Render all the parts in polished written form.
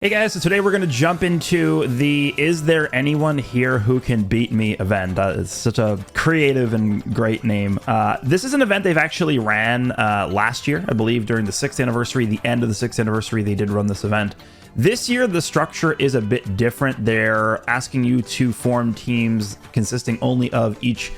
Hey guys, so today we're going to jump into the Is There Anyone Here Who Can Beat Me event. It's such a creative and great name. This is an event they've actually ran last year, I believe, during the 6th anniversary, the end of the 6th anniversary, they did run this event. This year, the structure is a bit different. They're asking you to form teams consisting only of each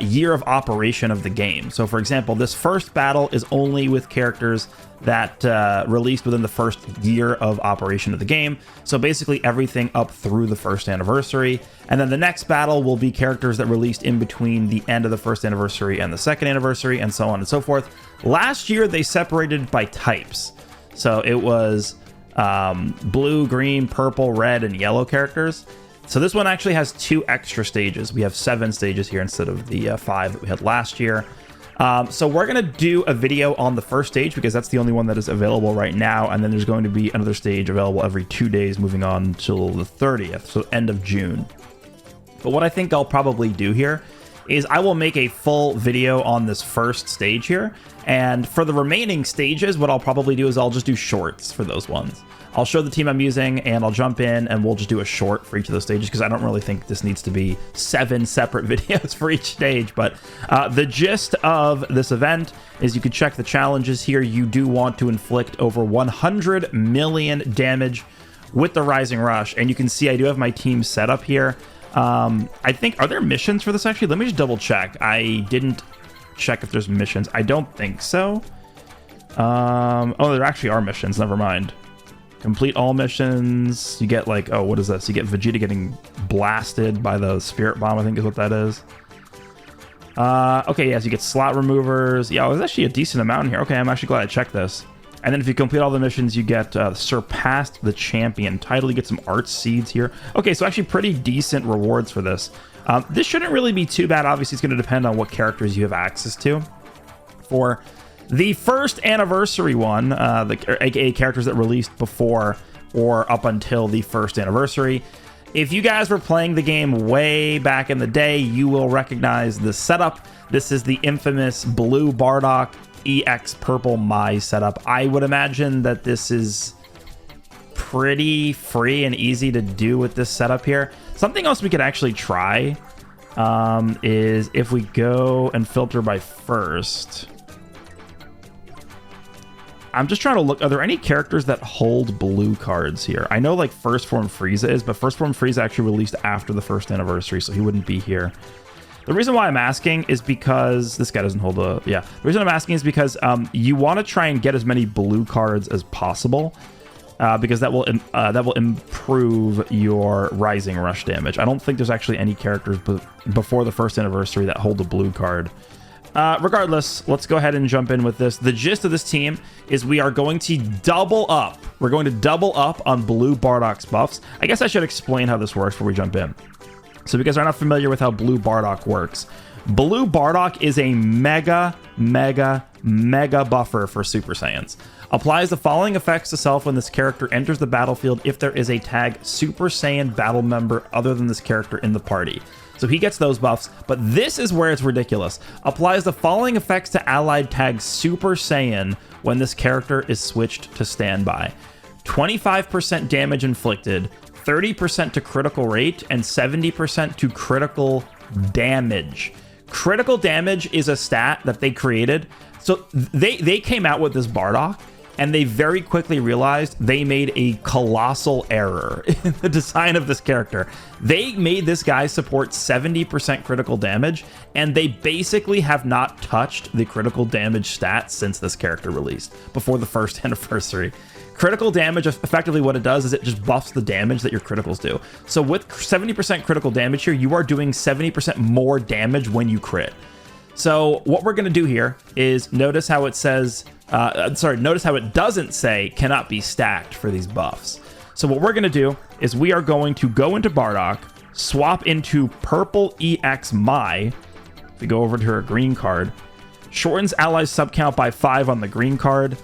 year of operation of the game. So for example, this first battle is only with characters that released within the first year of operation of the game. So basically everything up through the 1st anniversary. And then the next battle will be characters that released in between the end of the 1st anniversary and the 2nd anniversary, and so on and so forth. Last year, they separated by types. So it was blue, green, purple, red, and yellow characters. So this one actually has 2 extra stages. We have 7 stages here instead of the 5 that we had last year. So we're going to do a video on the first stage because that's the only one that is available right now. And then there's going to be another stage available every 2 days moving on till the 30th, so end of June. But what I think I'll probably do here is I will make a full video on this first stage here. And for the remaining stages, what I'll probably do is I'll just do shorts for those ones. I'll show the team I'm using and I'll jump in and we'll just do a short for each of those stages because I don't really think this needs to be 7 separate videos for each stage. But the gist of this event is you can check the challenges here. You do want to inflict over 100 million damage with the Rising Rush. And you can see I do have my team set up here. I think, are there missions for this actually? Let me just double check. I didn't check if there's missions. I don't think so. Oh, there actually are missions. Never mind. Complete all missions. You get like, oh, what is this? You get Vegeta getting blasted by the Spirit Bomb, I think is what that is. Okay, yes, you get slot removers. Yeah, there's actually a decent amount in here. Okay, I'm actually glad I checked this. And then if you complete all the missions, you get Surpassed the Champion title. You get some art seeds here. Okay, so actually pretty decent rewards for this. This shouldn't really be too bad. Obviously, it's going to depend on what characters you have access to. For the 1st anniversary one, aka characters that released before or up until the 1st anniversary. If you guys were playing the game way back in the day, you will recognize the setup. This is the infamous Blue Bardock EX Purple Mai setup. I would imagine that this is pretty free and easy to do with this setup here. Something else we could actually try is if we go and filter by first. I'm just trying to look, are there any characters that hold blue cards here? I know like First Form Frieza is, but First Form Frieza actually released after the 1st anniversary, so he wouldn't be here. The reason why I'm asking is because this guy doesn't hold a, yeah. The reason I'm asking is because you want to try and get as many blue cards as possible because that will improve your Rising Rush damage. I don't think there's actually any characters before the 1st anniversary that hold a blue card. Regardless, let's go ahead and jump in with this. The gist of this team is we are going to double up. We're going to double up on Blue Bardock's buffs. I guess I should explain how this works before we jump in. So because I'm not familiar with how Blue Bardock works, Blue Bardock is a mega buffer for Super Saiyans. Applies the following effects to self when this character enters the battlefield if there is a tag Super Saiyan battle member other than this character in the party. So he gets those buffs, but this is where it's ridiculous. Applies the following effects to allied tag Super Saiyan when this character is switched to standby. 25% damage inflicted, 30% to critical rate, and 70% to critical damage. Critical damage is a stat that they created. So they came out with this Bardock, and they very quickly realized they made a colossal error in the design of this character. They made this guy support 70% critical damage, and they basically have not touched the critical damage stat since this character released, before the 1st anniversary. Critical damage, effectively what it does is it just buffs the damage that your criticals do. So with 70% critical damage here, you are doing 70% more damage when you crit. So what we're going to do here is notice how it says, notice how it doesn't say cannot be stacked for these buffs. So what we're going to do is we are going to go into Bardock, swap into Purple EX Mai. If we go over to her green card, shortens allies sub count by 5 on the green card.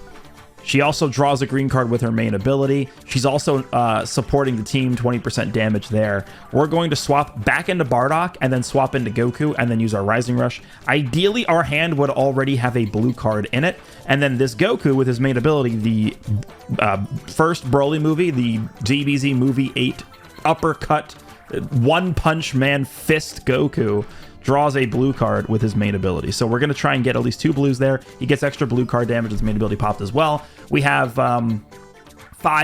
She also draws a green card with her main ability. She's also supporting the team, 20% damage there. We're going to swap back into Bardock and then swap into Goku and then use our Rising Rush. Ideally, our hand would already have a blue card in it. And then this Goku with his main ability, the first Broly movie, the DBZ Movie 8 uppercut, one punch man fist Goku, draws a blue card with his main ability. So we're going to try and get at least 2 blues there. He gets extra blue card damage with his main ability popped as well. We have 5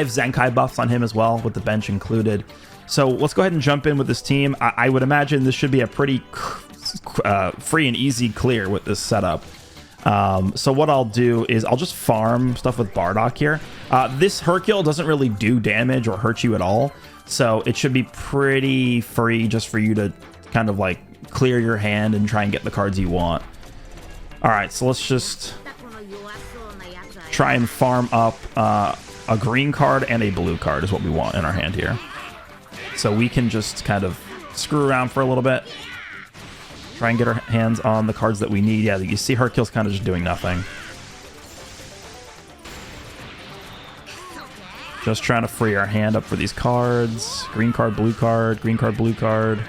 Zenkai buffs on him as well, with the bench included. So let's go ahead and jump in with this team. I would imagine this should be a pretty free and easy clear with this setup. So what I'll do is I'll just farm stuff with Bardock here. This Hercule doesn't really do damage or hurt you at all. So it should be pretty free just for you to kind of like clear your hand and try and get the cards you want. All right, so let's just try and farm up a green card and a blue card is what we want in our hand here. So we can just kind of screw around for a little bit, try and get our hands on the cards that we need. Yeah, you see Hercule's kind of just doing nothing. Just trying to free our hand up for these cards. Green card, blue card, green card, blue card.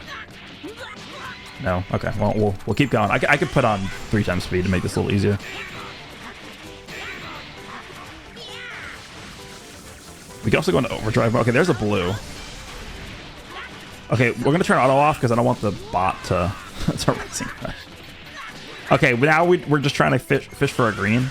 No? Okay, well, we'll keep going. I could put on 3 times speed to make this a little easier. We can also go into overdrive. Okay, there's a blue. Okay, we're going to turn auto off because I don't want the bot to... It's a Rising Rush. Okay, now we're just trying to fish for a green.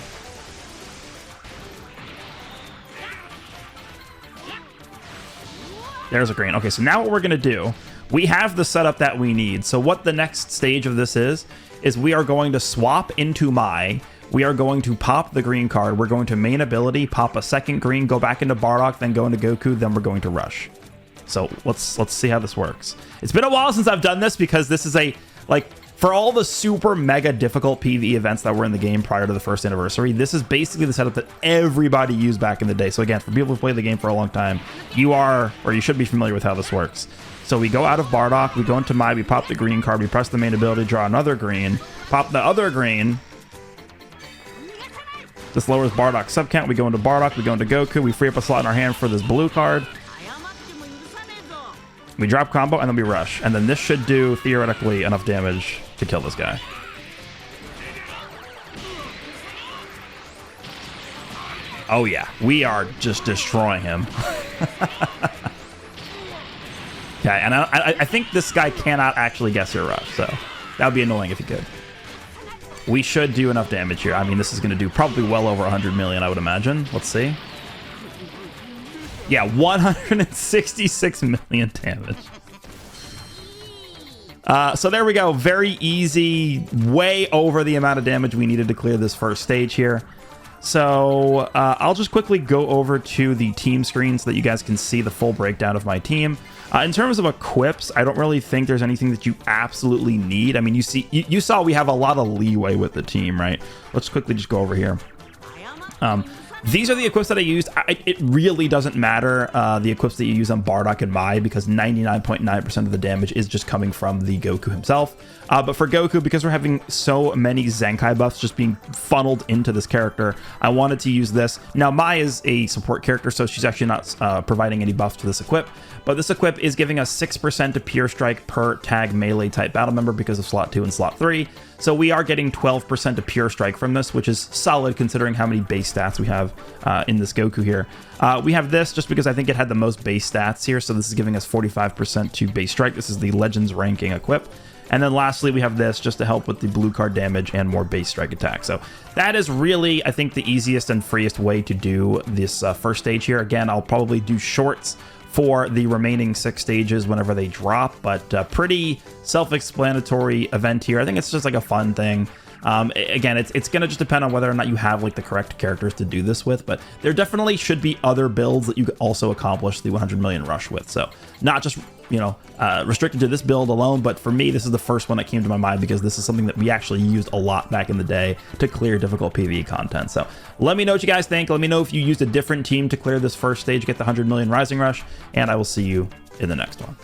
There's a green. Okay, so now what we're going to do... We have the setup that we need. So what the next stage of this is we are going to swap into Mai. We are going to pop the green card. We're going to main ability, pop a second green, go back into Bardock, then go into Goku, then we're going to rush. So let's see how this works. It's been a while since I've done this because this is for all the super mega difficult PvE events that were in the game prior to the first anniversary, this is basically the setup that everybody used back in the day. So again, for people who played the game for a long time, you should be familiar with how this works. So we go out of Bardock, we go into Mai, we pop the green card, we press the main ability, draw another green, pop the other green. This lowers Bardock's sub count. We go into Bardock, we go into Goku, we free up a slot in our hand for this blue card. We drop combo, and then we rush. And then this should do, theoretically, enough damage to kill this guy. Oh yeah, we are just destroying him. Okay, and I think this guy cannot actually guess your rush, so that would be annoying if he could. We should do enough damage here. I mean, this is going to do probably well over 100 million, I would imagine. Let's see. Yeah, 166 million damage. So there we go. Very easy, way over the amount of damage we needed to clear this first stage here. So I'll just quickly go over to the team screen so that you guys can see the full breakdown of my team. In terms of equips, I don't really think there's anything that you absolutely need. I mean, you saw we have a lot of leeway with the team, right? Let's quickly just go over here. These are the equips that I used. It really doesn't matter the equips that you use on Bardock and Mai because 99.9% of the damage is just coming from the Goku himself. But for Goku, because we're having so many Zenkai buffs just being funneled into this character, I wanted to use this. Now, Mai is a support character, so she's actually not providing any buffs to this equip. But this equip is giving us 6% to Pure Strike per tag melee type battle member because of slot 2 and slot 3. So we are getting 12% to Pure Strike from this, which is solid considering how many base stats we have in this Goku here. We have this just because I think it had the most base stats here. So this is giving us 45% to base strike. This is the Legends ranking equip. And then lastly, we have this just to help with the blue card damage and more base strike attack. So that is really, I think, the easiest and freest way to do this first stage here. Again, I'll probably do shorts for the remaining 6 stages whenever they drop, but pretty self-explanatory event here. I think it's just like a fun thing. Again, it's going to just depend on whether or not you have like the correct characters to do this with, but there definitely should be other builds that you could also accomplish the 100 million rush with. So not just, restricted to this build alone, but for me, this is the first one that came to my mind because this is something that we actually used a lot back in the day to clear difficult PvE content. So let me know what you guys think. Let me know if you used a different team to clear this first stage, get the 100 million Rising Rush, and I will see you in the next one.